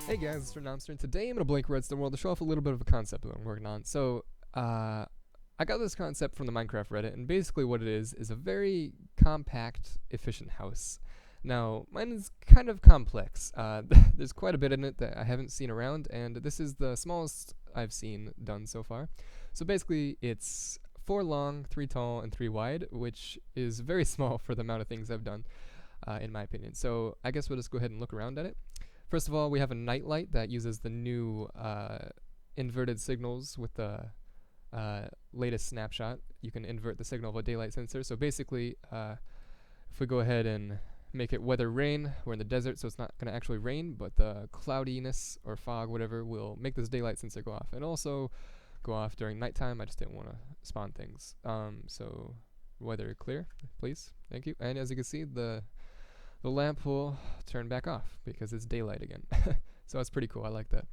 Hey guys, it's Renamster, and today I'm going to Blink Redstone World to show off a little bit of a concept that I'm working on. I got this concept from the Minecraft Reddit, and basically what it is a very compact, efficient house. Now, mine is kind of complex. There's quite a bit in it that I haven't seen around, and this is the smallest I've seen done so far. So basically, it's 4 long, 3 tall, and 3 wide, which is very small for the amount of things I've done, in my opinion. So I guess we'll just go ahead and look around at it. First of all, we have a Nightlight that uses the new inverted signals with the latest snapshot. You can invert the signal of a daylight sensor. So basically, if we go ahead and make it weather rain, we're in the desert, so it's not going to actually rain, but the cloudiness or fog, whatever, will make this daylight sensor go off. And also go off during nighttime. I just didn't want to spawn things. So weather clear, please. Thank you. And as you can see, the lamp will turn back off because it's daylight again. So that's pretty cool. I like that.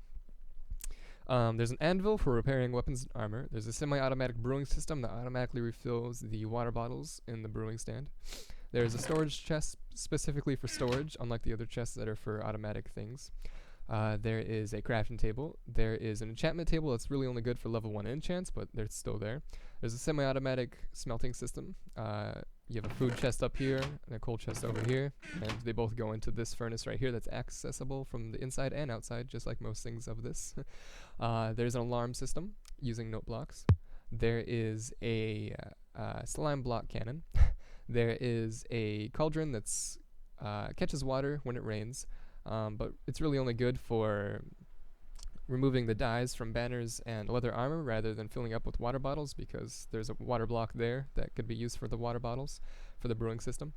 There's an anvil for repairing weapons and armor. There's a semi-automatic brewing system that automatically refills the water bottles in the brewing stand. There's a storage chest specifically for storage, unlike the other chests that are for automatic things. There is a crafting table. There is an enchantment table that's really only good for level 1 enchants, but they're still there. There's a semi-automatic smelting system. You have a food chest up here and a coal chest over here, and they both go into this furnace right here that's accessible from the inside and outside, just like most things of this. There's an alarm system using note blocks. There is a slime block cannon. There is a cauldron that's catches water when it rains, but it's really only good for removing the dyes from banners and leather armor rather than filling up with water bottles, because there's a water block there that could be used for the water bottles for the brewing system.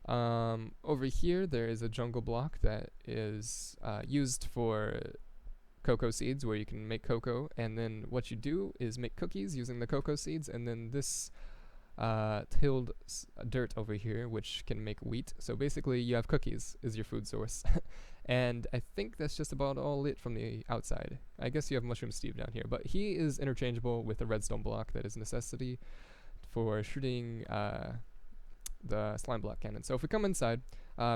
Over here there is a jungle block that is used for cocoa seeds, where you can make cocoa, and then what you do is make cookies using the cocoa seeds, and then this tilled dirt over here which can make wheat. So basically you have cookies is your food source. And I think that's just about all it from the outside. I guess you have Mushroom Steve down here, but he is interchangeable with the redstone block that is a necessity for shooting the slime block cannon. So if we come inside,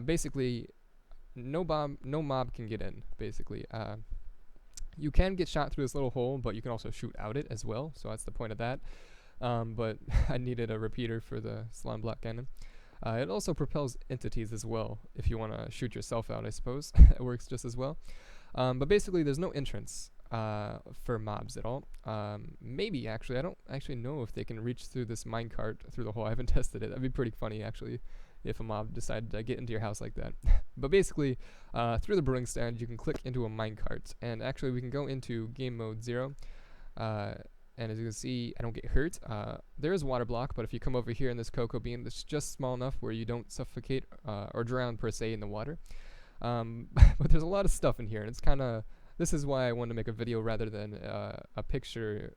basically no mob can get in, basically. You can get shot through this little hole, but you can also shoot out it as well, so that's the point of that. But I needed a repeater for the slime block cannon. It also propels entities as well, if you want to shoot yourself out, I suppose. It works just as well. But basically, there's no entrance for mobs at all. Maybe, actually. I don't actually know if they can reach through this minecart through the hole. I haven't tested it. That'd be pretty funny, actually, if a mob decided to get into your house like that. But basically, through the brewing stand, you can click into a minecart. And actually, we can go into game mode 0. And as you can see, I don't get hurt. There is water block, but if you come over here in this cocoa bean, it's just small enough where you don't suffocate or drown per se in the water. But there's a lot of stuff in here, and it's kind of, this is why I wanted to make a video rather than a picture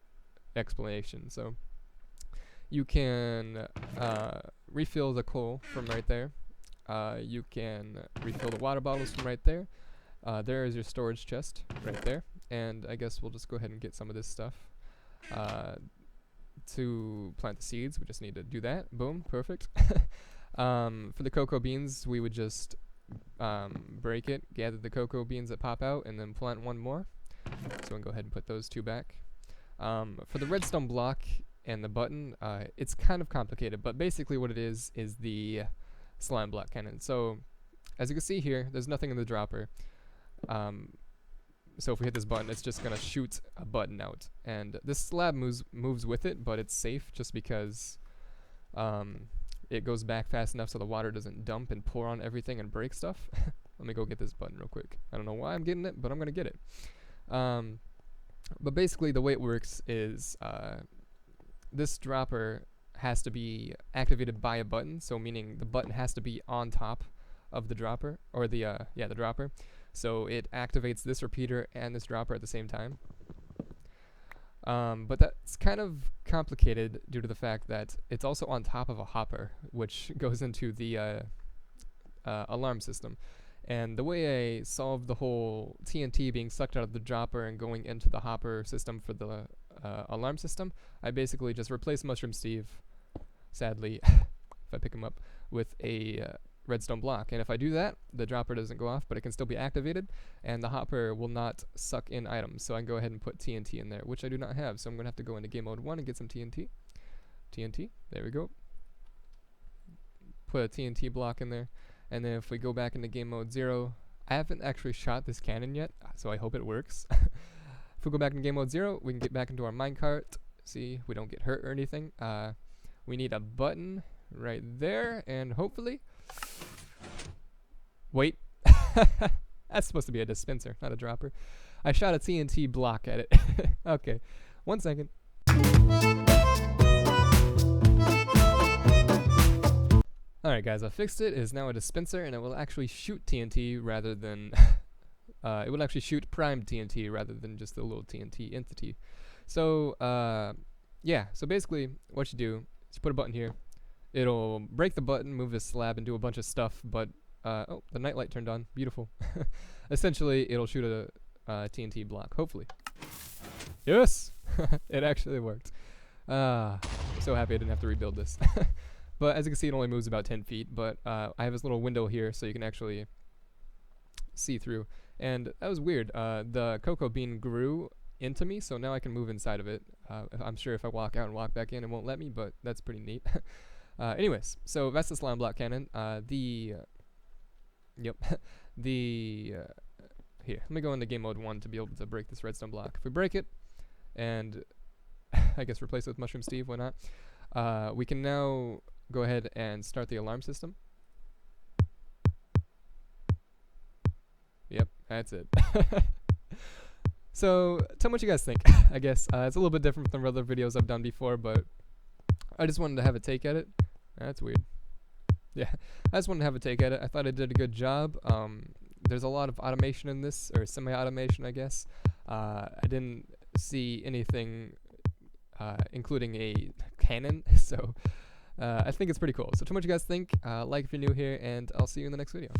explanation. So you can refill the coal from right there. You can refill the water bottles from right there. There is your storage chest right there. And I guess we'll just go ahead and get some of this stuff. To plant the seeds, we just need to do that. Boom, perfect. For the cocoa beans, we would just break it, gather the cocoa beans that pop out, and then plant one more. So we can go ahead and put those 2 back. For the redstone block and the button, it's kind of complicated, but basically what it is the slime block cannon. So as you can see here, there's nothing in the dropper. So if we hit this button, it's just going to shoot a button out. And this slab moves with it, but it's safe just because it goes back fast enough so the water doesn't dump and pour on everything and break stuff. Let me go get this button real quick. I don't know why I'm getting it, but I'm going to get it. But basically the way it works is this dropper has to be activated by a button, so meaning the button has to be on top of the dropper, or the dropper. So it activates this repeater and this dropper at the same time. But that's kind of complicated due to the fact that it's also on top of a hopper, which goes into the alarm system. And the way I solved the whole TNT being sucked out of the dropper and going into the hopper system for the alarm system, I basically just replaced Mushroom Steve, sadly, if I pick him up, with a redstone block. And if I do that, the dropper doesn't go off, but it can still be activated, and the hopper will not suck in items. So I can go ahead and put TNT in there, which I do not have. So I'm going to have to go into game mode 1 and get some TNT. TNT, there we go. Put a TNT block in there. And then if we go back into game mode 0, I haven't actually shot this cannon yet, so I hope it works. If we go back into game mode 0, we can get back into our minecart. See, we don't get hurt or anything. We need a button right there, and hopefully... Wait. That's supposed to be a dispenser, not a dropper. I shot a TNT block at it. Okay, 1 second. Alright guys, I fixed it. It is now a dispenser, and it will actually shoot TNT rather than... it will actually shoot primed TNT rather than just the little TNT entity. So, yeah. So basically, what you do is you put a button here. It'll break the button, move this slab, and do a bunch of stuff, but... oh, the nightlight turned on. Beautiful. Essentially, it'll shoot a TNT block, hopefully. Yes! It actually worked. I'm so happy I didn't have to rebuild this. But as you can see, it only moves about 10 feet, but I have this little window here so you can actually see through. And that was weird. The cocoa bean grew into me, so now I can move inside of it. I'm sure if I walk out and walk back in, it won't let me, but that's pretty neat. Anyways, so that's the slime block cannon. Yep. Here, let me go into game mode 1 to be able to break this redstone block. If we break it, and I guess replace it with Mushroom Steve, why not? We can now go ahead and start the alarm system. Yep, that's it. So, tell me what you guys think. I guess it's a little bit different from other videos I've done before, but I just wanted to have a take at it. That's weird. Yeah, I just wanted to have a take at it. I thought I did a good job. There's a lot of automation in this, or semi-automation, I guess. I didn't see anything including a cannon, so I think it's pretty cool. So tell me what you guys think. Like if you're new here, and I'll see you in the next video.